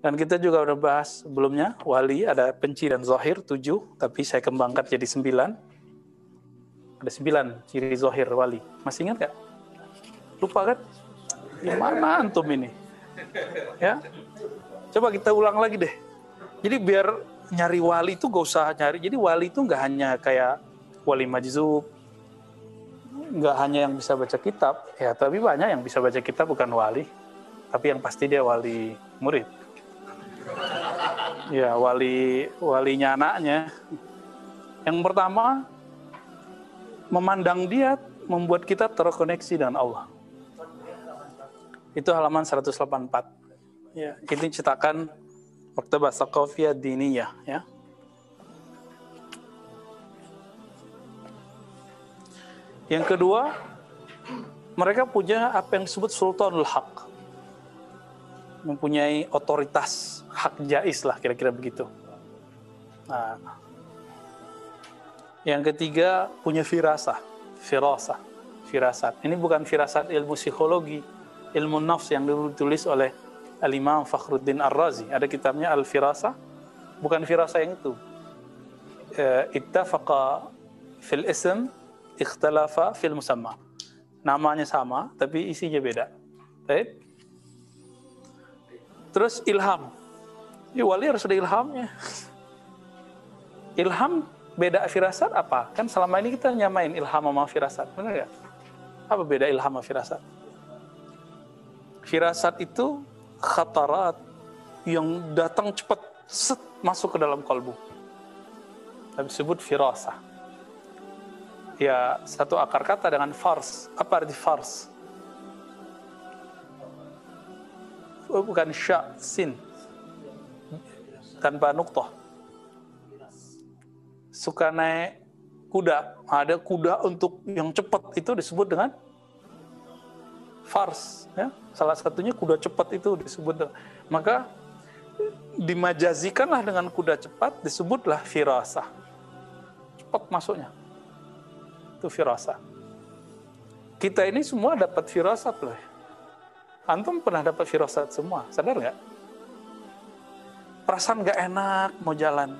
Dan kita juga udah bahas sebelumnya, wali ada penci dan zahir 7, tapi saya kembangkan jadi 9. Ada 9 ciri zahir wali. Masih ingat gak? Lupa kan? Gimana antum ini? Ya, coba kita ulang lagi deh. Jadi biar nyari wali itu gak usah nyari. Jadi wali itu gak hanya kayak wali majzub, gak hanya yang bisa baca kitab, ya, tapi banyak yang bisa baca kitab bukan wali, tapi yang pasti dia wali murid. Ya, walinya anaknya. Yang pertama, memandang dia membuat kita terkoneksi dengan Allah. Itu halaman 184. Ya, ini cetakan Maktabah Tsaqafiyah Diniyah, ya. Yang kedua, mereka punya apa yang disebut sultanul haq. Mempunyai otoritas hak jais lah, kira-kira begitu. Nah, yang ketiga punya firasat. Ini bukan firasat ilmu psikologi, ilmu nafs yang ditulis oleh Al-Imam Fakhruddin Ar-Razi. Ada kitabnya Al-Firasah, bukan firasah yang itu. Ittafaqa fil ism, ikhtalafa fil musamma. Namanya sama, tapi isinya beda. Baik. Terus ilham. Wali harus ada ilhamnya. Ilham beda firasat apa? Kan selama ini kita nyamain ilham sama firasat. Benar nggak? Apa beda ilham sama firasat? Firasat itu khatarat yang datang cepat, set, masuk ke dalam kalbu. Tapi disebut firasah. Ya, satu akar kata dengan fars. Apa arti fars? Bukan sya, sin, tanpa nuktah. Suka naik kuda, ada kuda untuk yang cepat, itu disebut dengan fars, ya. Salah satunya kuda cepat itu disebut. Maka dimajazikanlah dengan kuda cepat, disebutlah firasah. Cepat masuknya, itu firasah. Kita ini semua dapat firasat loh. Antum pernah dapat firasat semua, sadar nggak? Perasaan nggak enak mau jalan,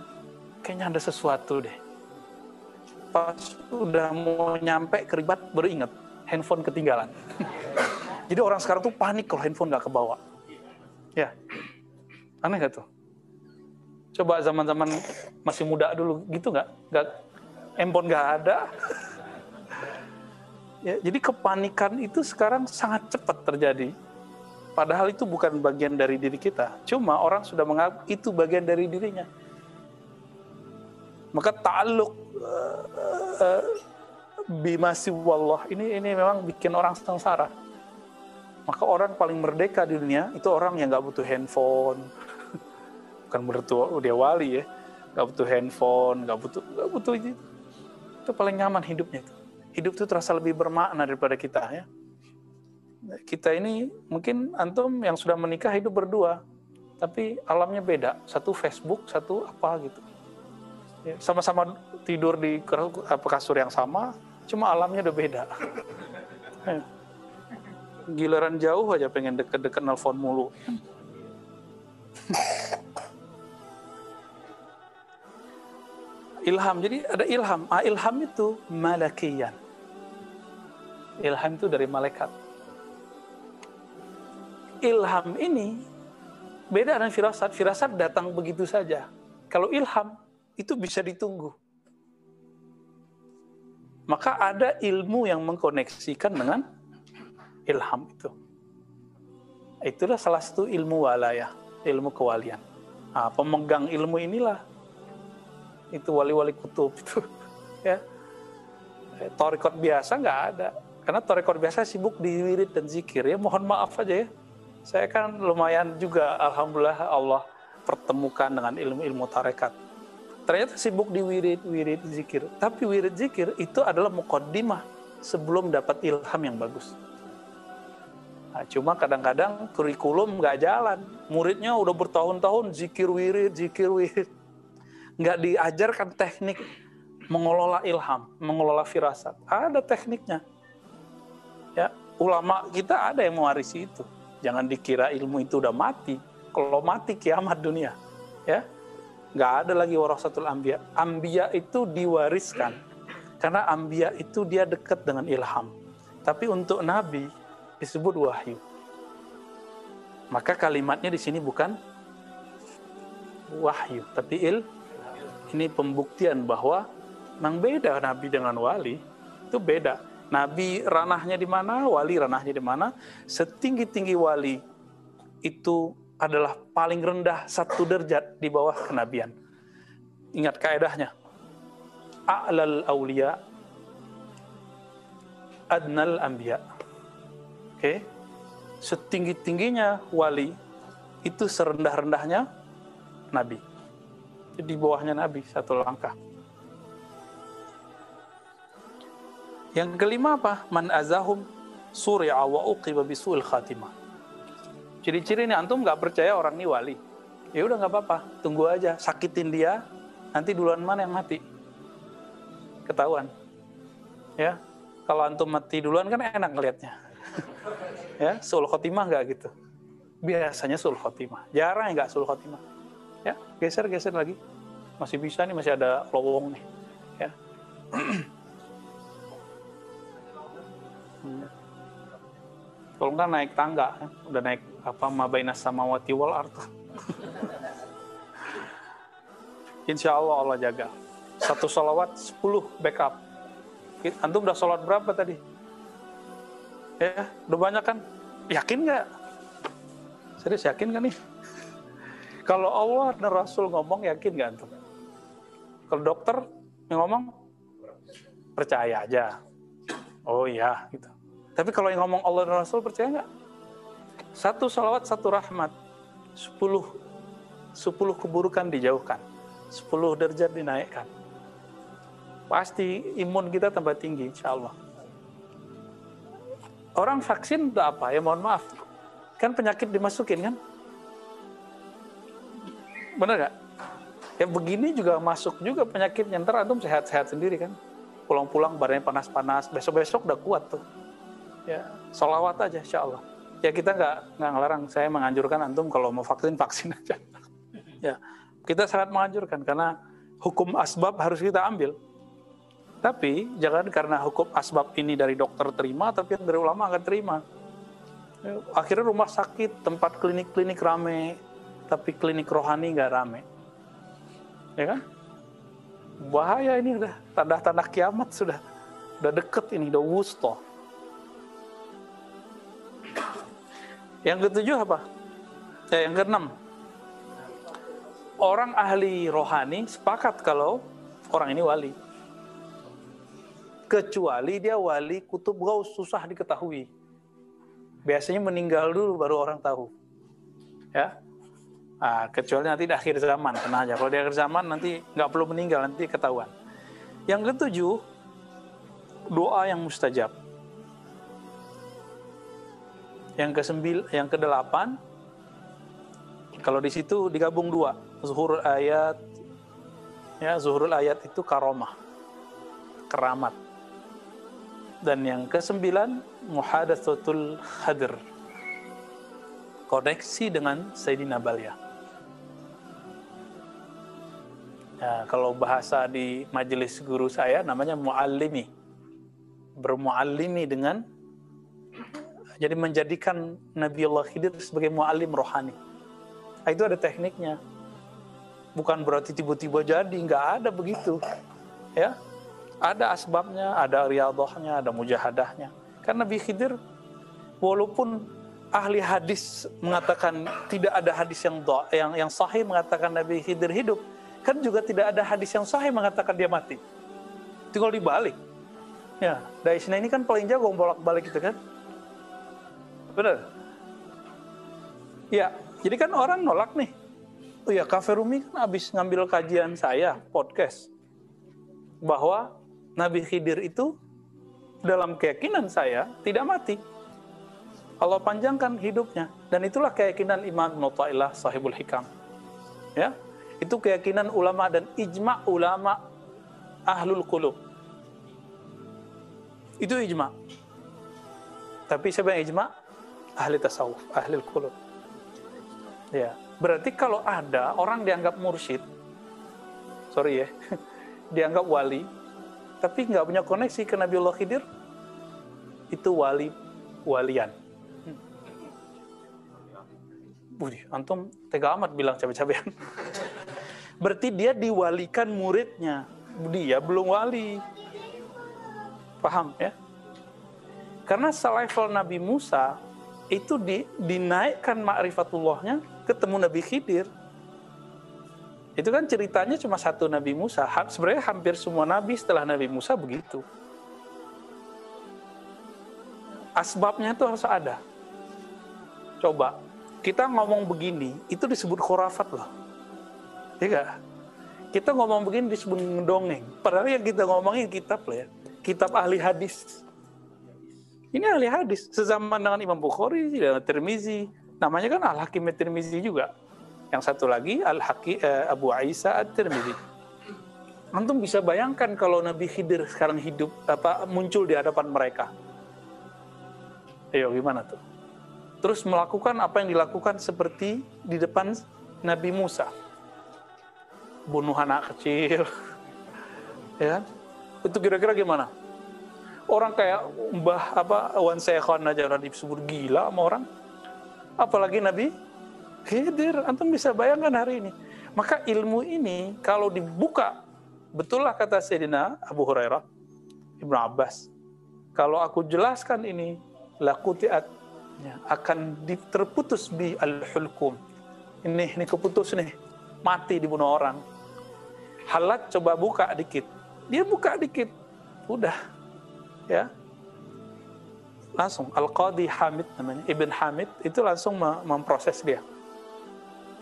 kayaknya ada sesuatu deh. Pas udah mau nyampe keribat baru ingat, handphone ketinggalan. Jadi orang sekarang tuh panik kalau handphone nggak kebawa. Ya, aneh nggak tuh? Coba zaman-zaman masih muda dulu gitu nggak? Handphone nggak ada. Ya, jadi kepanikan itu sekarang sangat cepat terjadi. Padahal itu bukan bagian dari diri kita. Cuma orang sudah menganggap itu bagian dari dirinya. Maka ta'alluq bimasi wallah ini memang bikin orang sengsara. Maka orang paling merdeka di dunia itu orang yang nggak butuh handphone. Bukan berarti dia wali ya. Nggak butuh handphone, nggak butuh itu. Itu paling nyaman hidupnya itu. Hidup itu terasa lebih bermakna daripada kita, ya. Kita ini mungkin antum yang sudah menikah hidup berdua, tapi alamnya beda. Satu Facebook, satu apa gitu. Ya, sama-sama tidur di kasur yang sama, cuma alamnya udah beda. Giliran jauh aja pengen deket-deket nelfon mulu. Ilham, jadi ada ilham. Ilham itu malakiyan. Ilham itu dari malaikat. Ilham ini beda dengan firasat. Firasat datang begitu saja. Kalau ilham itu bisa ditunggu. Maka ada ilmu yang mengkoneksikan dengan ilham itu. Itulah salah satu ilmu walayah, ilmu kewalian. Nah, pemegang ilmu inilah itu wali-wali kutub itu, ya. Thariqat biasa nggak ada, karena thariqat biasa sibuk di wirid dan zikir. Ya mohon maaf aja ya. Saya kan lumayan juga, alhamdulillah Allah pertemukan dengan ilmu-ilmu tarekat. Ternyata sibuk di wirid zikir. Tapi wirid zikir itu adalah muqaddimah sebelum dapat ilham yang bagus. Nah, cuma kadang-kadang kurikulum nggak jalan. Muridnya udah bertahun-tahun zikir wirid. Nggak diajarkan teknik mengelola ilham, mengelola firasat. Ada tekniknya. Ya, ulama kita ada yang mewarisi itu. Jangan dikira ilmu itu udah mati. kalau mati kiamat dunia. Ya, nggak ada lagi warasatul anbiya. Anbiya itu diwariskan, karena anbiya itu dia dekat dengan ilham. Tapi untuk nabi disebut wahyu. Maka kalimatnya di sini bukan wahyu, tapi ini pembuktian bahwa memang beda nabi dengan wali. Itu beda. Nabi ranahnya di mana, wali ranahnya di mana. Setinggi-tinggi wali itu adalah paling rendah 1 derajat di bawah kenabian. Ingat kaedahnya. A'lal awliya adnal anbiya. Oke. Setinggi-tingginya wali itu serendah-rendahnya nabi. Di bawahnya nabi 1 langkah. Yang kelima apa? Man azahum suri'a wa uqiba bisu'il khatimah. Ciri-ciri ini antum nggak percaya orang ini wali. Ya udah nggak apa-apa, tunggu aja, sakitin dia, nanti duluan mana yang mati. Ketahuan. Ya. Kalau antum mati duluan kan enak ngelihatnya. Ya, su'ul khotimah nggak gitu. Biasanya su'ul khotimah. Jarang nggak su'ul khotimah. Ya, geser lagi. Masih bisa nih, masih ada lowong nih. Ya. Kalau enggak naik tangga, udah naik apa mabainas samawati wal ardh. Insya Allah jaga. 1 sholawat 10 backup. Antum udah sholat berapa tadi? Ya, udah banyak kan? Yakin nggak? Serius yakin kan nih? Kalau Allah dan Rasul ngomong, yakin nggak antum? Kalau dokter yang ngomong, percaya aja. Oh iya, gitu. Tapi kalau yang ngomong Allah dan Rasul, percaya nggak? 1 sholawat 1 rahmat, 10 keburukan dijauhkan, 10 derajat dinaikkan. Pasti imun kita tambah tinggi, insya Allah. Orang vaksin udah apa? Ya mohon maaf, kan penyakit dimasukin kan? Bener nggak? Ya begini juga masuk juga penyakitnya. Ntar antum sehat-sehat sendiri kan? Pulang-pulang badannya panas-panas, besok-besok udah kuat tuh. Ya, sholawat aja insya Allah. Ya kita nggak ngelarang, saya menganjurkan antum kalau mau vaksin aja. Ya, kita sangat menganjurkan karena hukum asbab harus kita ambil. Tapi jangan karena hukum asbab ini dari dokter terima, tapi yang dari ulama akan terima. Ya, akhirnya rumah sakit, tempat klinik-klinik rame, tapi klinik rohani nggak rame. Ya kan? Bahaya ini udah tanda-tanda kiamat sudah deket ini, udah wusta. Yang ketujuh apa? Yang keenam, orang ahli rohani sepakat kalau orang ini wali. Kecuali dia wali kutub gaus, susah diketahui. Biasanya meninggal dulu baru orang tahu. Ya, kecuali nanti di akhir zaman, tenang aja. Kalau di akhir zaman nanti nggak perlu meninggal, nanti ketahuan. Yang ketujuh, doa yang mustajab. Yang kedelapan, kalau di situ digabung 2, zuhurul ayat. Ya, zuhurul ayat itu karomah, keramat. Dan yang ke-9, muhadatsatul hadir, koneksi dengan Sayyidina Balya. Ya, kalau bahasa di majelis guru saya namanya muallimi, bermuallimi dengan, jadi menjadikan Nabiullah Khidir sebagai muallim rohani. Itu ada tekniknya. Bukan berarti tiba-tiba jadi, nggak ada begitu. Ya, ada asbabnya, ada riyadhahnya, ada mujahadahnya. Karena Nabi Khidir, walaupun ahli hadis mengatakan tidak ada hadis yang sahih mengatakan Nabi Khidir hidup, kan juga tidak ada hadis yang sahih mengatakan dia mati. Tinggal dibalik. Ya, Daisna ini kan paling jago bolak-balik itu kan. Benar? Ya, jadi kan orang nolak nih. Oh ya, Cafe Rumi kan habis ngambil kajian saya, podcast, bahwa Nabi Khidir itu dalam keyakinan saya tidak mati. Allah panjangkan hidupnya. Dan itulah keyakinan Imam Ibnu Athaillah Sahibul Hikam. Ya, itu keyakinan ulama dan ijma' ulama ahlul qulub. Itu ijma'. Tapi siapa yang ijma'? Ahli tasawuf, ahli qulub. Ya, berarti kalau ada orang dianggap mursyid, sorry ya, dianggap wali, tapi nggak punya koneksi ke Nabiullah Khidir, itu walian. Wih, antum tega amat bilang cabe-cabean. Berarti dia diwalikan muridnya, dia belum wali. Paham ya? Karena selevel Nabi Musa itu dinaikkan ma'rifatullahnya ketemu Nabi Khidir. Itu kan ceritanya cuma satu Nabi Musa. Sebenarnya hampir semua Nabi setelah Nabi Musa begitu. Asbabnya itu harus ada. Coba, kita ngomong begini, itu disebut khurafat loh. Ya gak? Kita ngomong begini disebut ngedongeng. Padahal yang kita ngomongin kitab loh ya. Kitab ahli hadis. Ini ahli hadis. Sezaman dengan Imam Bukhari dan Tirmizi. Namanya kan Al-Hakim Tirmizi juga. Yang satu lagi Abu Isa At-Tirmizi. Antum bisa bayangkan kalau Nabi Khidir sekarang hidup, muncul di hadapan mereka. Ayo gimana tuh? Terus melakukan apa yang dilakukan seperti di depan Nabi Musa. Bunuh anak kecil. Ya kan? Itu kira-kira gimana? Orang kayak Wan Sekhan aja disebut gila sama orang. Apalagi Nabi Khidir. Antum bisa bayangkan hari ini. Maka ilmu ini kalau dibuka, betullah kata Sayyidina Abu Hurairah, Ibnu Abbas, kalau aku jelaskan ini, laqutiat, ya, akan terputus bi al-hulkum. Ini keputus nih, mati dibunuh orang. Halat coba buka dikit. Dia buka dikit. Udah. Ya. Langsung Al-Qadhi Hamid namanya, Ibn Hamid itu langsung memproses dia.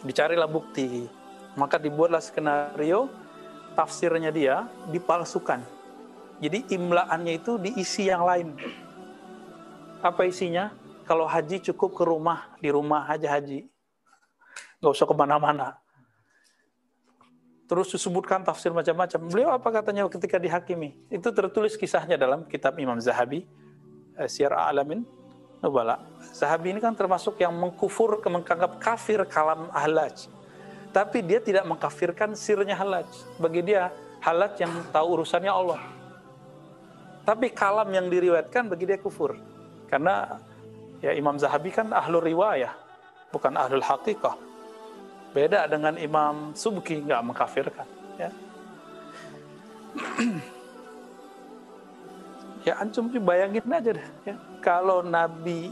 Dicarilah bukti. Maka dibuatlah skenario, tafsirnya dia dipalsukan. Jadi imlaannya itu diisi yang lain. Apa isinya? Kalau haji cukup ke rumah, di rumah aja haji. Nggak usah kemana-mana. Terus disebutkan tafsir macam-macam. Beliau apa katanya ketika dihakimi? Itu tertulis kisahnya dalam kitab Imam Zahabi, Syiar A'lamin Nubala. Zahabi ini kan termasuk yang menganggap kafir kalam Hallaj. Tapi dia tidak mengkafirkan sirnya Hallaj. Bagi dia, Hallaj yang tahu urusannya Allah. Tapi kalam yang diriwayatkan bagi dia kufur. Karena ya Imam Zahabi kan ahlul riwayah, bukan ahlul haqiqah. Beda dengan Imam Subki, nggak mengkafirkan. Ya, ya antum bayangin aja deh. Ya. Kalau Nabi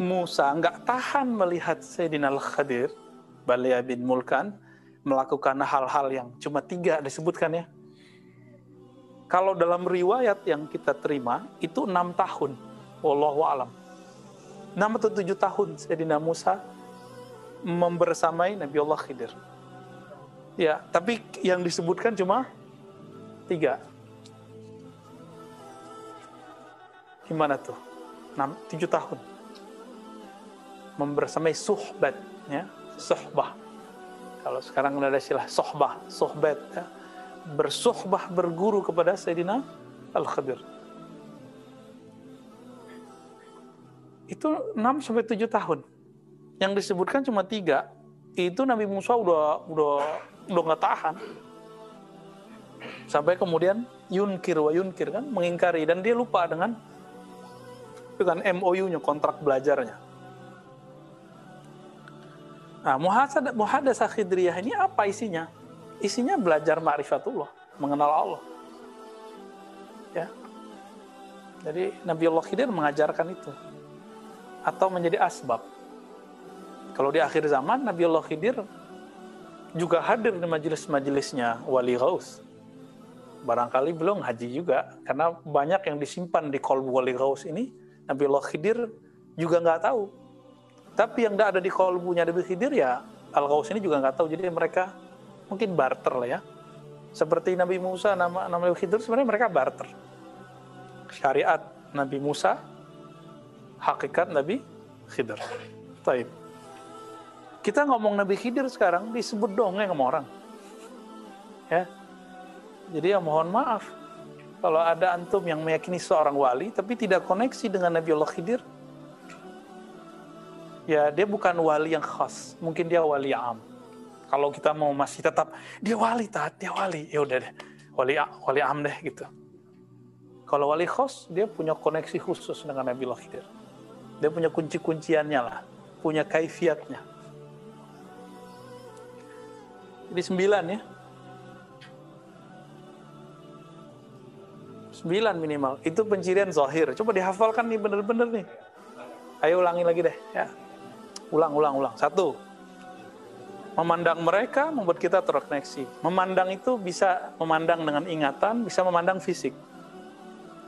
Musa nggak tahan melihat Sayyidina Al-Khadir, Baliyah bin Mulkan, melakukan hal-hal yang cuma 3 disebutkan ya. Kalau dalam riwayat yang kita terima, itu 6 tahun. Wallahu a'lam. 6 atau 7 tahun Sayyidina Musa membersamai Nabi Allah Khidir. Ya, tapi yang disebutkan cuma 3. Gimana tuh? 7 tahun. Membersamai suhbat, ya, suhbah. Kalau sekarang ada istilah suhbat, ya. Bersuhbah, berguru kepada Sayyidina Al-Khadir. Itu 6 sampai 7 tahun. Yang disebutkan cuma 3. Itu Nabi Musa udah nggak tahan. Sampai kemudian yunkir kan, mengingkari, dan dia lupa dengan MOU-nya, kontrak belajarnya. Nah, muhadasah khidriyah ini apa isinya? Isinya belajar ma'rifatullah, mengenal Allah. Ya. Jadi Nabi Allah Khidir mengajarkan itu. Atau menjadi asbab. Kalau di akhir zaman, Nabi Allah Khidir juga hadir di majelis-majelisnya Wali Ghaus. Barangkali belum haji juga, karena banyak yang disimpan di kolbu Wali Ghaus ini, Nabi Allah Khidir juga nggak tahu. Tapi yang nggak ada di kolbunya Nabi Khidir, ya Al-Ghaus ini juga nggak tahu. Jadi mereka mungkin barter lah ya. Seperti Nabi Musa, nama Nabi Khidir, sebenarnya mereka barter. Syariat Nabi Musa, hakikat Nabi Khidir. Taib. Kita ngomong Nabi Khidir sekarang disebut dongeng sama orang. Ya. Jadi ya mohon maaf kalau ada antum yang meyakini seorang wali tapi tidak koneksi dengan Nabi Allah Khidir. Ya, dia bukan wali yang khas, mungkin dia wali am. Kalau kita mau masih tetap dia wali, dia wali, ya udah deh, wali am deh gitu. Kalau wali khas, dia punya koneksi khusus dengan Nabiullah Khidir. Dia punya kunci-kunciannya lah, punya kaifiatnya. Jadi 9 ya. 9 minimal. Itu pencirian zahir. Coba dihafalkan nih bener-bener nih. Ayo ulangi lagi deh ya. Ulang. 1. Memandang mereka membuat kita terkoneksi. Memandang itu bisa memandang dengan ingatan, bisa memandang fisik.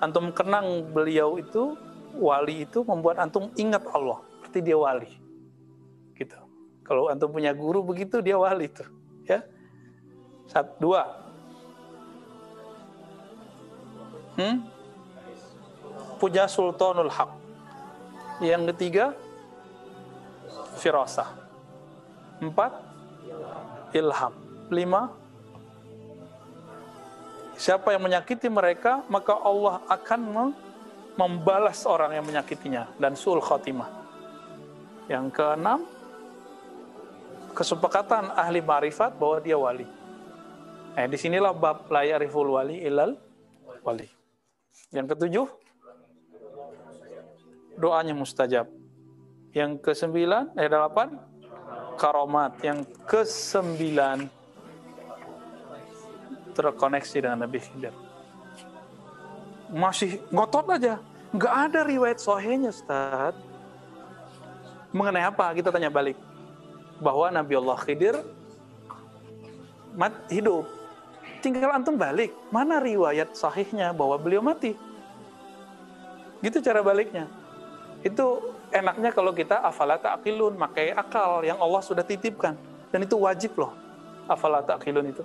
Antum kenang beliau itu, wali itu membuat antum ingat Allah. Berarti dia wali. Gitu. Kalau antum punya guru begitu, dia wali tuh. Ya. 2. Punya sultanul haq. Yang ketiga, firasah. 4, ilham. 5, siapa yang menyakiti mereka, maka Allah akan membalas orang yang menyakitinya, dan su'ul khatimah. Yang ke-6, kesepakatan ahli ma'rifat bahwa dia wali. Disinilah bab la ya'riful wali ilal wali. Yang ke-7, doanya mustajab. Yang ke-9, 8, karomat. Yang ke-9, terkoneksi dengan Nabi Khidir. Masih ngotot aja, nggak ada riwayat sahihnya, Ustaz. Mengenai apa? Kita tanya balik. Bahwa Nabiullah Khidir hidup. Tinggal antum balik, mana riwayat sahihnya bahwa beliau mati? Gitu cara baliknya. Itu enaknya kalau kita afala ta'qilun, pakai akal yang Allah sudah titipkan. Dan itu wajib loh, afala ta'qilun itu.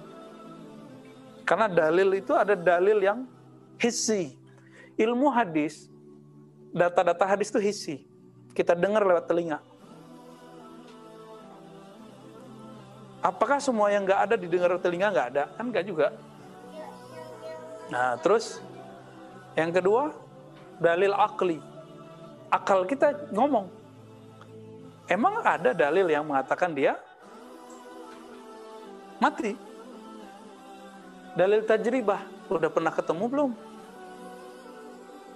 Karena dalil itu ada dalil yang hissi. Ilmu hadis, data-data hadis itu hissi. Kita dengar lewat telinga. Apakah semua yang nggak ada didengar lewat telinga? Nggak ada, kan nggak juga. Nah, terus yang kedua, dalil akli. Akal kita ngomong. Emang ada dalil yang mengatakan dia mati? Dalil tajribah, udah pernah ketemu belum?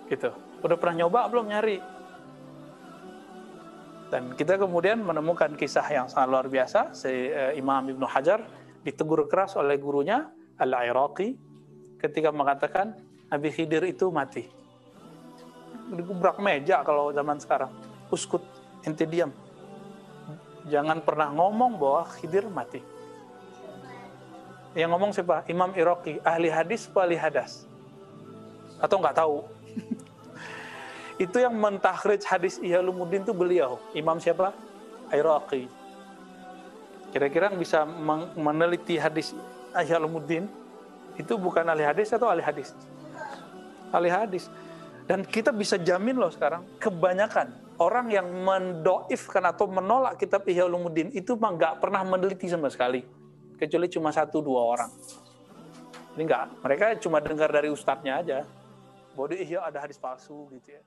Gitu. Udah pernah nyoba belum nyari? Dan kita kemudian menemukan kisah yang sangat luar biasa. Imam Ibnu Hajar ditegur keras oleh gurunya Al-Iraqi ketika mengatakan Nabi Khidir itu mati. Digubrak meja kalau zaman sekarang. Uskut, ente diam. Jangan pernah ngomong bahwa Khidir mati. Yang ngomong siapa? Imam Iraqi, ahli hadis apa ahli hadas? Atau nggak tahu? Itu yang mentakhrij hadis Ihya Ulumuddin itu beliau. Imam siapa? Iraqi. Kira-kira yang bisa meneliti hadis Ihya Ulumuddin itu bukan ahli hadis atau ahli hadis? Ahli hadis. Dan kita bisa jamin loh sekarang, kebanyakan orang yang mendoifkan atau menolak kitab Ihya Ulumuddin itu mah nggak pernah meneliti sama sekali. Kecuali cuma 1-2 orang. Ini enggak, mereka cuma dengar dari ustadznya aja. Bahwa di Ihya ada hadis palsu gitu ya.